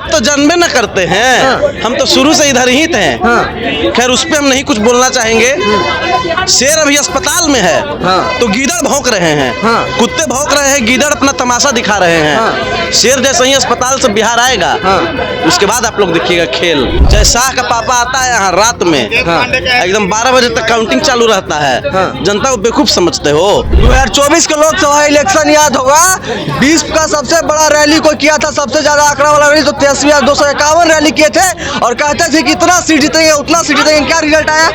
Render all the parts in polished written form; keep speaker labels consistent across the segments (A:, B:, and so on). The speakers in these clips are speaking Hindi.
A: आप तो जन्मे न करते हैं, हम तो शुरू से इधर ही थे। खैर उस पे हम नहीं कुछ बोलना चाहेंगे। शेर अभी अस्पताल में है तो गीदड़ भौंक रहे हैं, कुत्ते भौंक रहे हैं, गीदड़ अपना तमाशा दिखा रहे हैं। शेर जैसे ही अस्पताल से बिहार आएगा उसके बाद आप लोग देखिएगा खेल। जय शाह का पापा आता है यहाँ रात में, एकदम 12 बजे तक काउंटिंग चालू रहता है। जनता को बेवकूफ समझते हो।
B: 2024 का लोकसभा इलेक्शन याद होगा, 20 का सबसे बड़ा रैली को किया था, सबसे ज्यादा आंकड़ा वाला रैली तो 23,251 रैली किए थे और कहते थे कि इतना सीट जीतेंगे उतना सीट जीतेंगे। क्या रिजल्ट आया?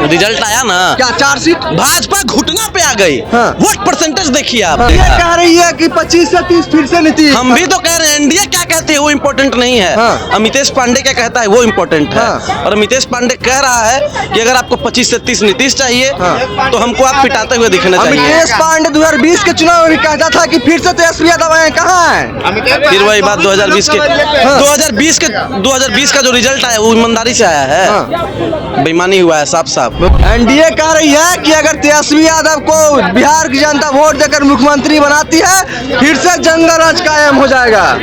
A: रिजल्ट आया ना,
B: क्या 4 सीट?
A: भाजपा घुटना पे आ गई। वोट परसेंटेज देखिए आप।
B: ये कह रही है कि 25 से 30 फिर से नीतीश।
A: हम भी तो कह रहे हैं एनडीए क्या कहती है वो इम्पोर्टेंट नहीं है। अमितेश पांडे क्या कहता है वो इम्पोर्टेंट है। और अमितेश पांडे कह रहा है कि अगर आपको 25 से 30 नीतीश चाहिए तो हमको आप पिटाते हुए दिखना चाहिए।
B: अमितेश पांडे 2020 के चुनाव में भी कहता था कि फिर से तेजस्वी यादव आए, कहाँ है?
A: फिर वही बात 2020 का जो रिजल्ट आया वो ईमानदारी से आया है, बेईमानी हुआ है साफ साफ।
B: एनडीए कह रही है कि अगर तेजस्वी यादव को बिहार की जनता वोट देकर मुख्यमंत्री बनाती है फिर से जंगल राज कायम हो जाएगा।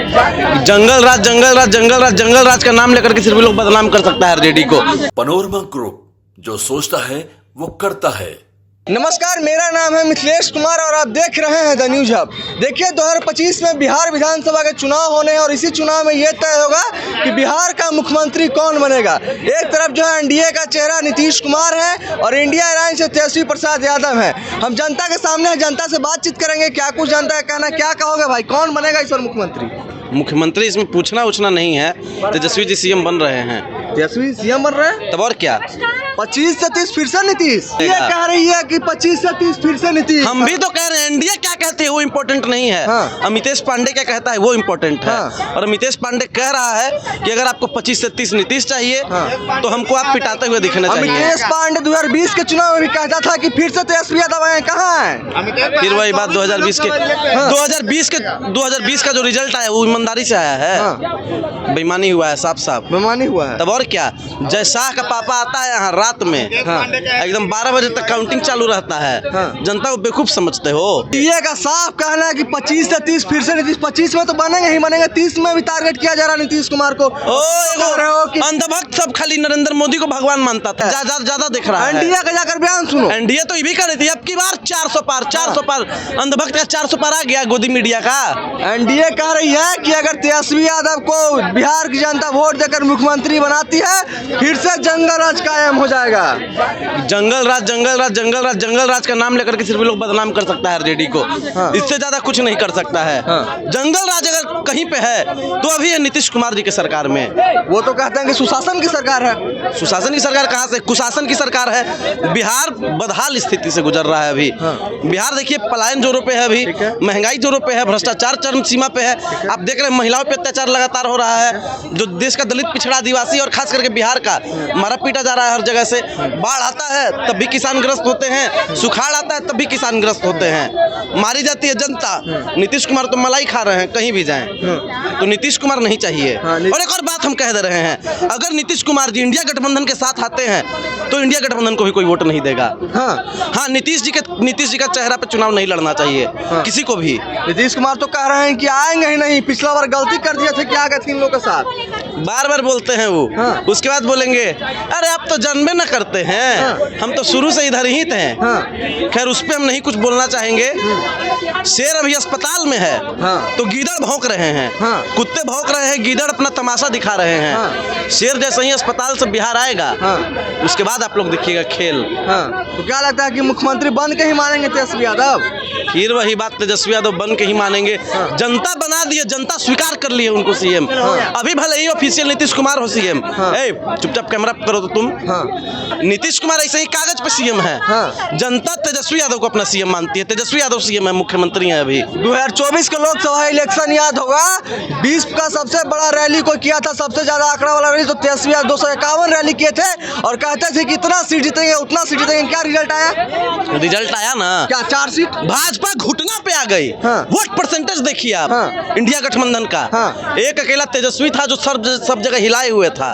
A: जंगल राज जंगल राज जंगल राज जंगल राज का नाम लेकर के सिर्फ लोग बदनाम कर सकता है आरजेडी को।
C: पनोरमा ग्रुप, जो सोचता है वो करता है।
B: नमस्कार, मेरा नाम है मिथिलेश कुमार और आप देख रहे हैं द न्यूज हब। देखिए 2025 में बिहार विधानसभा के चुनाव होने हैं और इसी चुनाव में यह तय होगा कि बिहार का मुख्यमंत्री कौन बनेगा। एक तरफ जो है एनडीए का चेहरा नीतीश कुमार है और इंडिया अलायंस से तेजस्वी प्रसाद यादव है। हम जनता के सामने जनता से बातचीत करेंगे, क्या कुछ जनता का कहना, क्या कहोगे भाई, कौन बनेगा इस बार मुख्यमंत्री?
A: मुख्यमंत्री इसमें पूछना उछना नहीं है, तेजस्वी जी सीएम बन रहे हैं।
B: तेजस्वी सीएम बन रहे हैं,
A: तब और क्या?
B: 25 से 30 फिर से नीतीश। ये कह रही है कि 25 से 30 फिर से नीतीश।
A: हम भी तो कह रहे हैं एनडीए क्या कहती है वो इम्पोर्टेंट नहीं है। अमितेश पांडे क्या कहता है वो इम्पोर्टेंट है। और अमितेश पांडे कह रहा है कि अगर आपको 25 से 30 नीतीश चाहिए तो हमको आप पिटाते हुए दिखना चाहिए।
B: अमितेश पांडे 2020 के चुनाव में भी कहता था कि फिर से तेजस्वी यादव आए, कहाँ है?
A: फिर वही बात 2020 का जो रिजल्ट आया वो ईमानदारी से आया है, बेईमानी हुआ है साफ साफ।
B: बेईमानी हुआ है,
A: तब और क्या? जय शाह का पापा आता है यहाँ रात में, एकदम 12 बजे तक काउंटिंग चालू रहता है। जनता को बेवकूफ समझते हो।
B: ये का साफ कहना है कि 25 से 30 फिर से नीतीश। 25 में तो बनेंगे ही बनेंगे, 30 में भी टारगेट किया जा रहा है नीतीश कुमार को।
A: अंधभक्त सब खाली नरेंद्र मोदी को भगवान मानता था, ज्यादा दिख रहा है।
B: एनडीए का जाकर बयान सुनो।
A: एनडीए तो ये भी कर रही थी अब की बार 400 पार। अंधभक्त का 400 पार आ गया गोदी मीडिया का।
B: एनडीए कह रही है कि अगर तेजस्वी यादव को बिहार की जनता वोट देकर मुख्यमंत्री बनाती है फिर से जंगल राज कायम हो जाएगा।
A: जंगल राज जंगल राज जंगल राज जंगल राज का नाम लेकर के सिर्फ लोग बदनाम कर सकता है आरजेडी को। इससे ज्यादा कुछ नहीं कर सकता है। जंगल राज अगर कहीं पे है तो अभी है नीतीश कुमार जी की सरकार में।
B: वो तो कहते हैं कि सुशासन की सरकार है।
A: सुशासन की सरकार कहाँ से? कुशासन की सरकार है। बिहार बदहाल स्थिति से गुजर रहा है अभी। बिहार देखिए पलायन जोरों पे है, अभी महंगाई जोरों पे है, भ्रष्टाचार चरम सीमा पे है। आप देख रहे हैं महिलाओं पे अत्याचार लगातार हो रहा है। जो देश का दलित पिछड़ा आदिवासी और खास करके बिहार का मारा पीटा जा रहा है हर जगह से। बाढ़ आता है तब भी किसान ग्रस्त होते हैं, सुखाड़ आता है तब भी किसान ग्रस्त होते हैं, मारी जाती है जनता। नीतीश कुमार तो मलाई खा रहे हैं कहीं भी जाएं, तो नीतीश कुमार नहीं चाहिए। और एक और बात हम कह दे रहे हैं, अगर नीतीश कुमार जी इंडिया गठबंधन के साथ आते हैं तो इंडिया गठबंधन को भी कोई वोट नहीं देगा। हाँ, नीतीश जी का चेहरा पे चुनाव नहीं लड़ना चाहिए किसी को भी।
B: नीतीश कुमार तो कह रहे हैं कि आएंगे ही नहीं, पिछला बार गलती कर दिए थे, क्या गए थे इन लोगों के साथ।
A: बार बोलते हैं वो। उसके बाद बोलेंगे अरे आप तो जन्मे न करते हैं, हम तो शुरू से इधर ही थे। खैर उस पे हम नहीं कुछ बोलना चाहेंगे। शेर अभी अस्पताल में है तो गीदड़ भौंक रहे हैं, कुत्ते भौंक रहे हैं, गीदड़ अपना तमाशा दिखा रहे हैं। शेर जैसे ही अस्पताल से बिहार आएगा उसके बाद आप लोग देखिएगा खेल।
B: तो क्या लगता है कि मुख्यमंत्री बन के ही मानेंगे तेजस्वी यादव?
A: फिर वही बात, तेजस्वी यादव बन के ही मानेंगे। जनता बना दिए, जनता स्वीकार कर लिए उनको सीएम। अभी भले ही ऑफिशियल नीतीश कुमार हो सीएम। चुपचाप कैमरा करो तो तुम। नीतीश कुमार ऐसे ही कागज पे सीएम है। जनता तेजस्वी यादव को अपना सीएम मानती है। तेजस्वी यादव सीएम है, मुख्यमंत्री है अभी।
B: 2024 का लोकसभा इलेक्शन याद होगा, 20 का सबसे बड़ा रैली को किया था, सबसे ज्यादा आंकड़ा वाला रैली तो 23,251 रैली किए थे और कहते थे कि इतना सीट जीतेंगे उतना सीट जीतेंगे। क्या रिजल्ट आया?
A: रिजल्ट आया ना,
B: क्या 4 सीट?
A: भाजपा घुटना पे आ गई। वोट परसेंटेज देखिए आप इंडिया गठबंधन का। एक अकेला तेजस्वी था जो सब जगह हिलाए हुए था।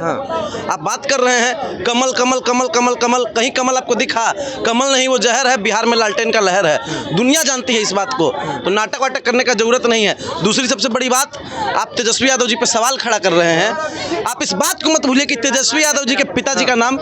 A: आप बात कर रहे हैं कमल कमल कमल कमल कमल, कहीं कमल आपको दिखा? कमल नहीं, वो जहर है। बिहार में लालटेन का लहर है, दुनिया जानती है इस बात को, तो नाटक वाटक करने का जरूरत नहीं है। दूसरी सबसे बड़ी बात, आप तेजस्वी यादव जी पे सवाल खड़ा कर रहे हैं। आप इस बात को मत भूलिए कि तेजस्वी यादव जी के पिताजी का नाम